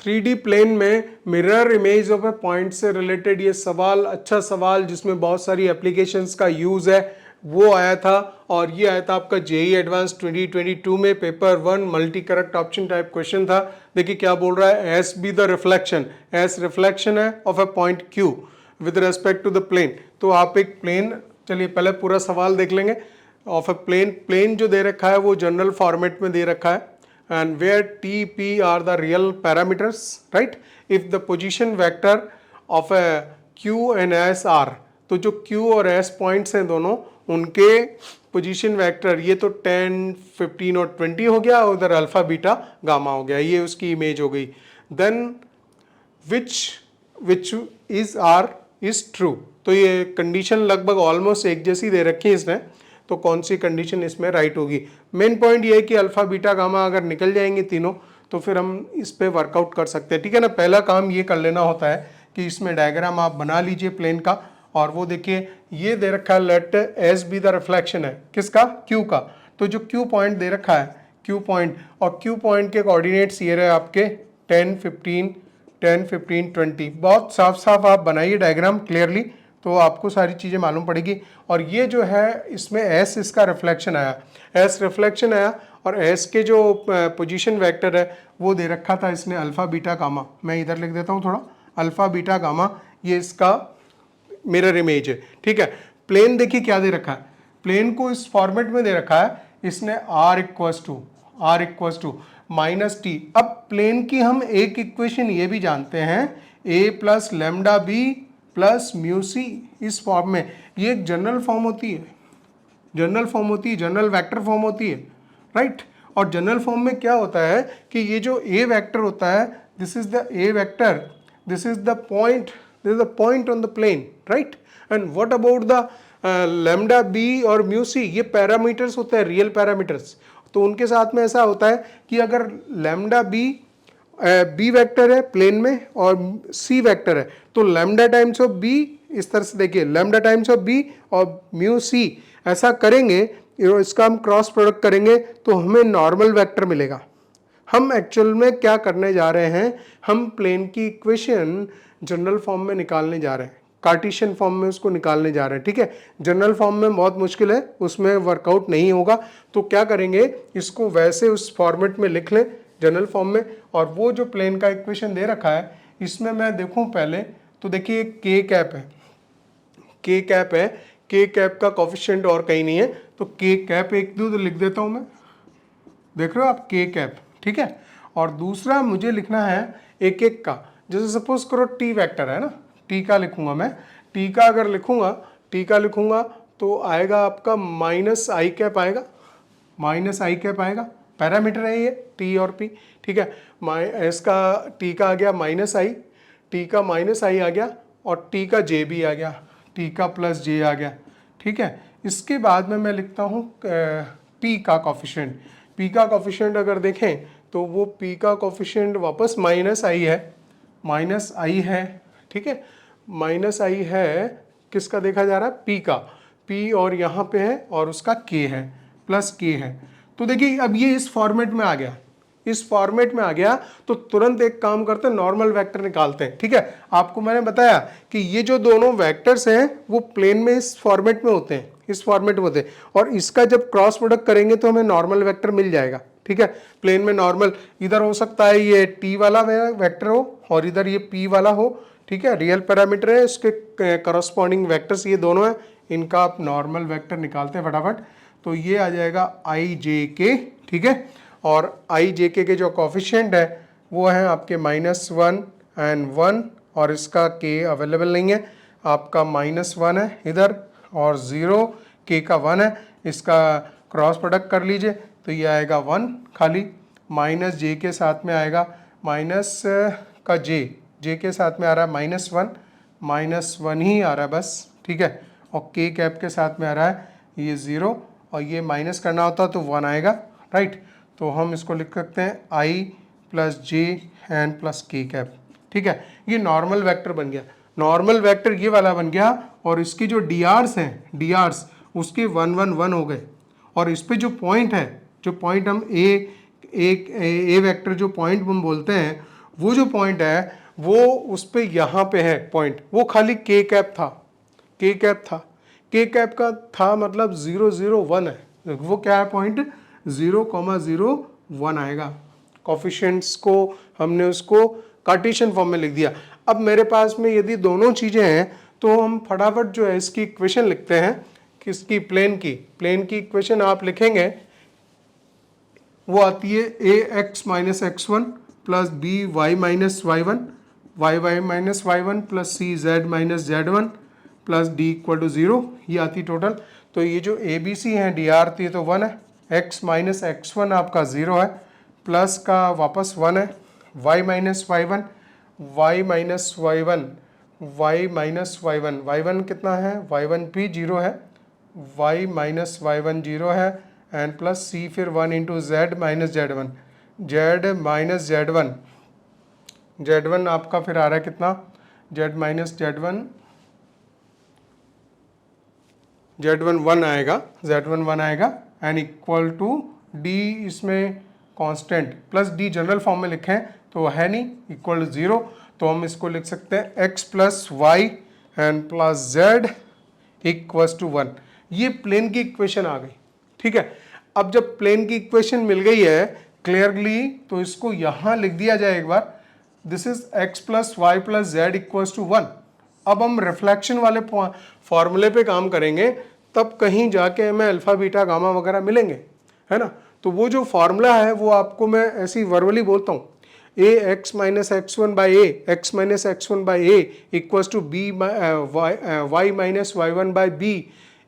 3D plane में mirror image of a point से related ये सवाल, अच्छा सवाल जिसमें बहुत सारी एप्लीकेशंस का यूज है, वो आया था। और ये आया था आपका जेईई एडवांस 2022 में paper 1 multi correct option type question था। देखिए क्या बोल रहा है, S be the reflection, S reflection है of a point Q with respect to the plane. तो आप एक प्लेन, चलिए पहले पूरा सवाल देख लेंगे। ऑफ ए प्लेन, प्लेन जो दे रखा है वो जनरल फॉर्मेट में दे रखा है, and where t p are the real parameters, right? If the position vector of a q and s are, तो जो q और s पॉइंट्स हैं दोनों, उनके पोजीशन वेक्टर, ये तो 10, 15 और 20 हो गया, उधर अल्फा बीटा गामा हो गया, ये उसकी इमेज हो गई। Then which is are is true, तो ये कंडीशन लगभग ऑलमोस्ट एक जैसी दे रखी है इसने, तो कौन सी कंडीशन इसमें राइट होगी। मेन पॉइंट ये है कि अल्फा बीटा गामा अगर निकल जाएंगे तीनों तो फिर हम इस पे वर्कआउट कर सकते हैं, ठीक है ना। पहला काम ये कर लेना होता है कि इसमें डायग्राम आप बना लीजिए प्लेन का, और वो देखिए ये दे रखा है let S be the reflection है किसका, क्यू का। तो जो क्यू पॉइंट दे रखा है, क्यू पॉइंट, और क्यू पॉइंट के कोऑर्डिनेट्स ये रहे आपके 10, 15, 20। बहुत साफ साफ आप बनाइए डायग्राम क्लियरली, तो आपको सारी चीज़ें मालूम पड़ेगी। और ये जो है इसमें एस इसका रिफ्लेक्शन आया, एस रिफ्लेक्शन आया, और एस के जो पोजीशन वेक्टर है वो दे रखा था इसने अल्फा बीटा गामा। मैं इधर लिख देता हूँ थोड़ा, अल्फा बीटा गामा, ये इसका मिरर इमेज है, ठीक है। प्लेन देखिए क्या दे रखा है, प्लेन को इस फॉर्मेट में दे रखा है इसने r equals to minus T. अब प्लेन की हम एक इक्वेशन ये भी जानते हैं, a plus lambda B plus mu C, इस फॉर्म में, ये एक जनरल फॉर्म होती है, जनरल वेक्टर फॉर्म होती है, राइट। और जनरल फॉर्म में क्या होता है कि ये जो ए वेक्टर होता है, this is the A vector, this is the point on the plane, right. And what about the lambda B और म्यू सी, ये पैरामीटर्स होते हैं, रियल पैरामीटर्स। तो उनके साथ में ऐसा होता है कि अगर लेमडा बी वेक्टर है प्लेन में और सी वेक्टर है, तो लेमडा टाइम्स ऑफ बी, इस तरह से देखिए लेमडा टाइम्स ऑफ बी और म्यू सी, ऐसा करेंगे, इसका हम क्रॉस प्रोडक्ट करेंगे तो हमें नॉर्मल वेक्टर मिलेगा। हम एक्चुअल में क्या करने जा रहे हैं, हम प्लेन की इक्वेशन जनरल फॉर्म में निकालने जा रहे हैं, कार्टेशियन फॉर्म में उसको निकालने जा रहे हैं, ठीक है। जनरल फॉर्म में बहुत मुश्किल है, उसमें वर्कआउट नहीं होगा। तो क्या करेंगे, इसको वैसे उस फॉर्मेट में लिख लें जनरल फॉर्म में, और वो जो प्लेन का इक्वेशन दे रखा है इसमें मैं देखूं पहले, तो देखिए के कैप है, के कैप का कोफिशिएंट और कहीं नहीं है, तो के कैप एक दो तो लिख देता हूं मैं, देख रहे हो आप, के कैप, ठीक है। और दूसरा मुझे लिखना है एक एक का, जैसे सपोज करो टी वेक्टर है ना, टी का लिखूंगा मैं, टी का अगर लिखूंगा तो आएगा आपका माइनस आई कैप आएगा, पैरामीटर है ये टी और पी, ठीक है। इसका टी का आ गया माइनस आई, टी का माइनस आई आ गया, और टी का जे भी आ गया, टी का प्लस जे आ गया, ठीक है। इसके बाद में मैं लिखता हूँ पी का कोफिशिएंट अगर देखें तो वो पी का कोफिशिएंट वापस माइनस आई है, ठीक है। माइनस आई है, किसका देखा जा रहा है, पी का, पी और यहाँ पे है, और उसका के है, प्लस के है। तो देखिए अब ये इस फॉर्मेट में आ गया, तो तुरंत एक काम करते हैं, नॉर्मल वेक्टर निकालते हैं, ठीक है। आपको मैंने बताया कि ये जो दोनों वेक्टर्स हैं वो प्लेन में इस फॉर्मेट में होते हैं, और इसका जब क्रॉस प्रोडक्ट करेंगे तो हमें नॉर्मल वेक्टर मिल जाएगा, ठीक है। प्लेन में नॉर्मल इधर हो सकता है ये टी वाला वेक्टर हो और इधर ये पी वाला हो, ठीक है। रियल पैरामीटर है, इसके करस्पॉन्डिंग वेक्टर्स ये दोनों हैं, इनका आप नॉर्मल वेक्टर निकालते हैं फटाफट। तो ये आ जाएगा आई जे के, ठीक है। और आई जे के जो कोफिशिएंट है वो है आपके -1 एंड 1, और इसका के अवेलेबल नहीं है, आपका -1 है इधर और 0, के का 1 है। इसका क्रॉस प्रोडक्ट कर लीजिए तो ये आएगा 1 खाली, माइनस जे के साथ में आएगा माइनस का जे के साथ में आ रहा है -1 ही आ रहा है बस, ठीक है। और के कैप के साथ में आ रहा है ये 0, और ये माइनस करना होता तो 1 आएगा, राइट। तो हम इसको लिख सकते हैं आई प्लस जे एंड प्लस के कैप, ठीक है। ये नॉर्मल वेक्टर बन गया, नॉर्मल वेक्टर ये वाला बन गया, और इसकी जो डीआरस हैं, उसके 1 1 1 हो गए। और इस पे जो पॉइंट हम ए वेक्टर जो पॉइंट हम बोलते हैं वो जो पॉइंट है वो उस पे यहाँ पे है पॉइंट, वो खाली के कैप था, के कैप था, के कैप का था मतलब 001 है, वो क्या है पॉइंट 0,01 आएगा। कॉफिशिएंट्स को हमने उसको कार्टेशियन फॉर्म में लिख दिया। अब मेरे पास में यदि दोनों चीज़ें हैं तो हम फटाफट जो है इसकी इक्वेशन लिखते हैं, किसकी, प्लेन की इक्वेशन आप लिखेंगे वो आती है a x minus x one plus b y minus Y one, Y minus Y one plus c z minus z one plus d equal to 0, ये आती टोटल। तो ये जो ए बी सी है डी आर थी तो 1 है, x minus x one आपका 0 है, प्लस का वापस 1 है, Y minus Y one, Y minus Y one, Y minus Y one, Y one कितना है, वाई वन भी 0 है, वाई माइनस वाई वन 0 है, एंड प्लस सी फिर 1 into Z minus z one, Z minus z one, Z one आपका फिर आ रहा है कितना, Z minus z one, Z one 1 आएगा, जेड वन 1 आएगा, एंड इक्वल टू डी, इसमें constant plus D general form में लिखें तो है नहीं, इक्वल टू 0, तो हम इसको लिख सकते हैं x plus Y and plus Z equals to 1। ये प्लेन की इक्वेशन आ गई, ठीक है। अब जब प्लेन की इक्वेशन मिल गई है क्लियरली तो इसको यहां लिख दिया जाए एक बार, this is x plus y plus Z equals to 1। अब हम रिफ्लेक्शन वाले फॉर्मूले पे काम करेंगे, तब कहीं जाके हमें अल्फा बीटा गामा वगैरह मिलेंगे, है ना। तो वो जो फॉर्मूला है वो आपको मैं ऐसी वर्बली बोलता हूँ, a x minus x one by a, x minus x one by a equals to b y minus Y one by b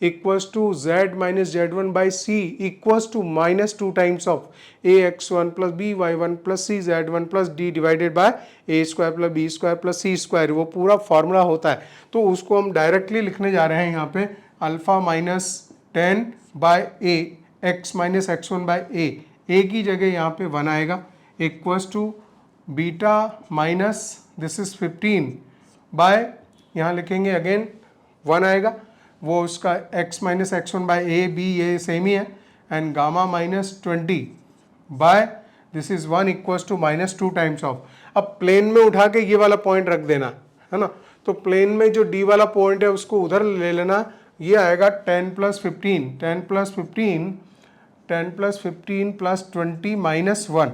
equals to z minus z one by c equals to minus 2 times of a x one plus b y one plus c z one plus d divided by a square plus b square plus c square, वो पूरा formula होता है। तो उसको हम directly लिखने जा रहे हैं यहाँ पे, alpha minus 10 by a x minus x one by a की जगह यहाँ पे 1 आएगा, equals to beta minus this is 15 by, यहाँ लिखेंगे अगेन 1 आएगा, वो उसका x minus x one by a b ये सेम ही है, and gamma minus 20 by this is 1 equals to minus 2 times of. अब प्लेन में उठा के ये वाला पॉइंट रख देना, है ना। तो प्लेन में जो डी वाला पॉइंट है उसको उधर ले लेना, ये आएगा 10 plus 15, 10 plus 15, 10 plus 15 plus 20 minus 1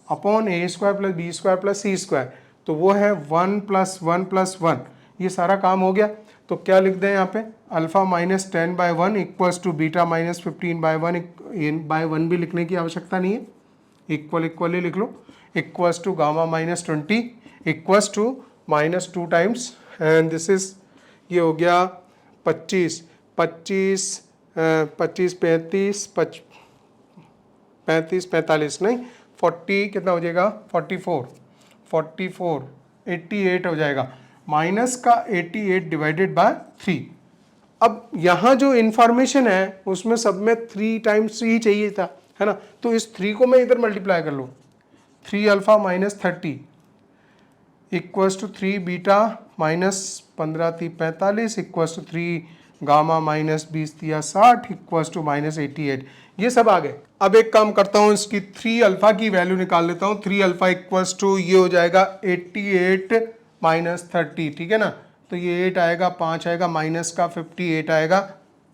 upon a square plus b square plus c square, तो वो है 1 प्लस 1 प्लस 1। ये सारा काम हो गया, तो क्या लिख दें यहाँ पे, alpha minus 10 by 1 equals to beta minus 15 by 1, by 1 भी लिखने की आवश्यकता नहीं है, इक्वल ही लिख लो, equals to gamma minus 20 equals to minus 2 times, and this is, ये हो गया 25 35 45 नहीं 40 कितना हो जाएगा 44 88 हो जाएगा, माइनस का 88 डिवाइडेड बाय 3। अब यहाँ जो इंफॉर्मेशन है उसमें सब में 3 टाइम्स ही चाहिए था, है ना। तो इस 3 को मैं इधर मल्टीप्लाई कर लूँ, 3 alpha minus 30 equals to 3 beta minus 15 3 45 equals to 3 gamma minus 20 या 60 इक्वल्स टू माइनस 88, ये सब आ गए। अब एक काम करता हूँ, इसकी 3 अल्फा की वैल्यू निकाल लेता हूँ, 3 अल्फा इक्वल्स टू ये हो जाएगा 88 माइनस 30, ठीक है ना। तो ये 8 आएगा, 5 आएगा, माइनस का 58 आएगा,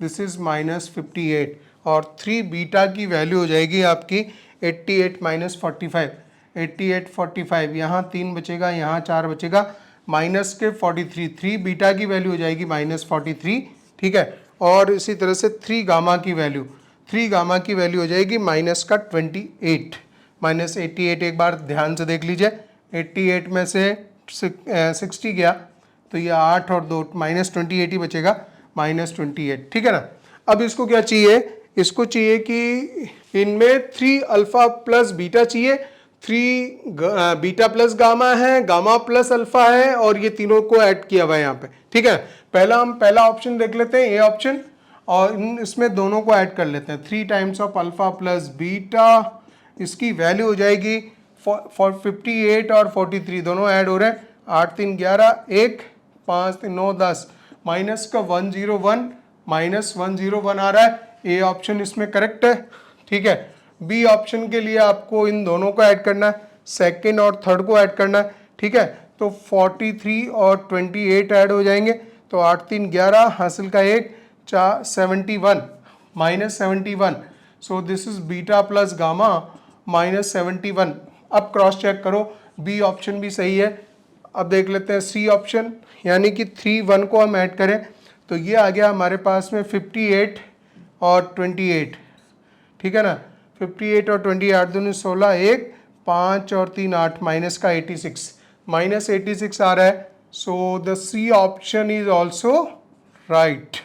दिस इज माइनस 58, और 3 बीटा की वैल्यू हो जाएगी आपकी 88 माइनस 45, 88 45, यहाँ 3 बचेगा, यहाँ 4 बचेगा, माइनस के 43, 3 बीटा की वैल्यू हो जाएगी माइनस 43, ठीक है। और इसी तरह से 3 गामा की वैल्यू हो जाएगी माइनस का 28, माइनस 88, एक बार ध्यान से देख लीजिए, 88 में से 60 गया तो ये 8 और 2 माइनस 28 ही बचेगा, माइनस 28, ठीक है ना। अब इसको क्या चाहिए, इसको चाहिए कि इनमें 3 अल्फा प्लस बीटा चाहिए, 3 बीटा प्लस गामा है, गामा प्लस अल्फा है, और ये तीनों को ऐड किया हुआ है यहाँ पे, ठीक है। हम पहला ऑप्शन देख लेते हैं, ए ऑप्शन, और इसमें दोनों को ऐड कर लेते हैं, 3 times of alpha plus beta, इसकी वैल्यू हो जाएगी 58 और 43 दोनों ऐड हो रहे हैं, 8 3 11 1 5 3 9 10, माइनस का 101 माइनस 101 आ रहा है, ए ऑप्शन इसमें करेक्ट है, ठीक है। बी ऑप्शन के लिए आपको इन दोनों को ऐड करना है, सेकंड और थर्ड को ऐड करना है, ठीक है। तो 43 और 28 ऐड हो जाएंगे, तो 8 3 11 हासिल का 1 4 71 -71। So this is beta plus gamma -71। अब क्रॉस चेक करो, बी ऑप्शन भी सही है। अब देख लेते हैं सी ऑप्शन, यानी कि 3 1 को हम ऐड करें तो ये आ गया हमारे पास में 58 और 28, ठीक है ना। 58 और 28 8 दूनी 16, 1 5 और 3 8 माइनस का 86 -86 आ रहा है। So the C option is also right,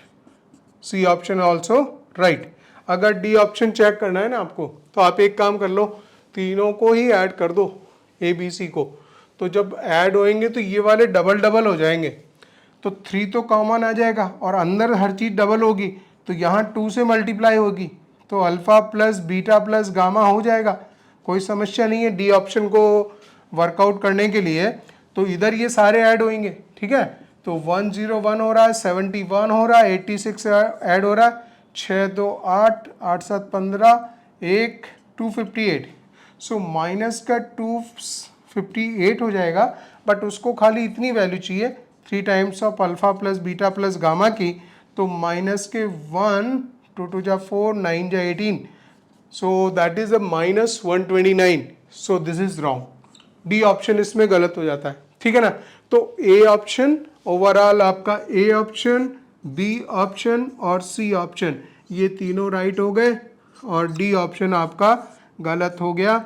C option also right. अगर डी ऑप्शन चेक करना है ना आपको, तो आप एक काम कर लो, तीनों को ही ऐड कर दो, ए बी सी को। तो जब ऐड होएंगे तो ये वाले डबल डबल हो जाएंगे, तो 3 तो कॉमन आ जाएगा और अंदर हर चीज़ डबल होगी, तो यहाँ 2 से मल्टीप्लाई होगी, तो alpha plus beta plus gamma हो जाएगा, कोई समस्या नहीं है डी ऑप्शन को वर्कआउट करने के लिए। तो इधर ये सारे ऐड होंगे, ठीक है। तो 101 हो रहा है, 71 हो रहा है, 86 ऐड हो रहा है, 6 2 8 8 7 15 1 258। सो माइनस का 258 हो जाएगा, बट उसको खाली इतनी वैल्यू चाहिए 3 times of alpha plus beta plus gamma की, तो माइनस के 1 2 2 जा 4 9 जा 18, so that is a -129। So this is wrong, D option इसमें गलत हो जाता है, ठीक है ना। तो ए ऑप्शन ओवरऑल आपका, ए ऑप्शन, बी ऑप्शन और सी ऑप्शन ये तीनों राइट हो गए और डी ऑप्शन आपका गलत हो गया।